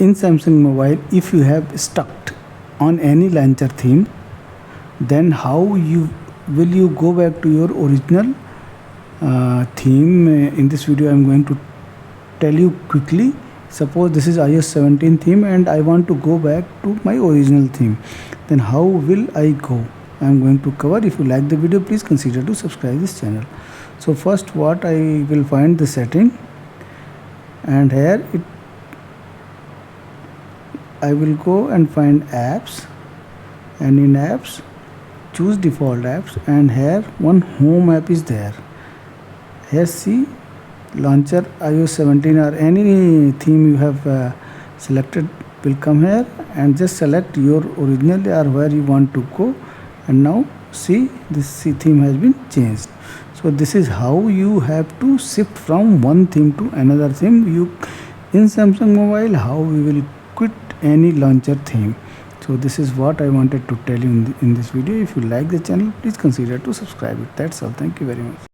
in Samsung Mobile, if you have stuck on any launcher theme, then how will you go back to your original theme? In this video I am going to tell you quickly. Suppose this is iOS 17 theme and I want to go back to my original theme, then how will I go? I am going to cover. If you like the video, please consider to subscribe this channel. So first what I will find the setting, and here I will go and find apps, and in apps choose default apps, and here one home app is there. Here see launcher iOS 17 or any theme you have selected will come here, and just select your original or where you want to go, and now see this theme has been changed. So this is how you have to shift from one theme to another theme. You in Samsung Mobile, how we will quit any launcher theme. So this is what I wanted to tell you in this video. If you like the channel, please consider to subscribe it. That's all. Thank you very much.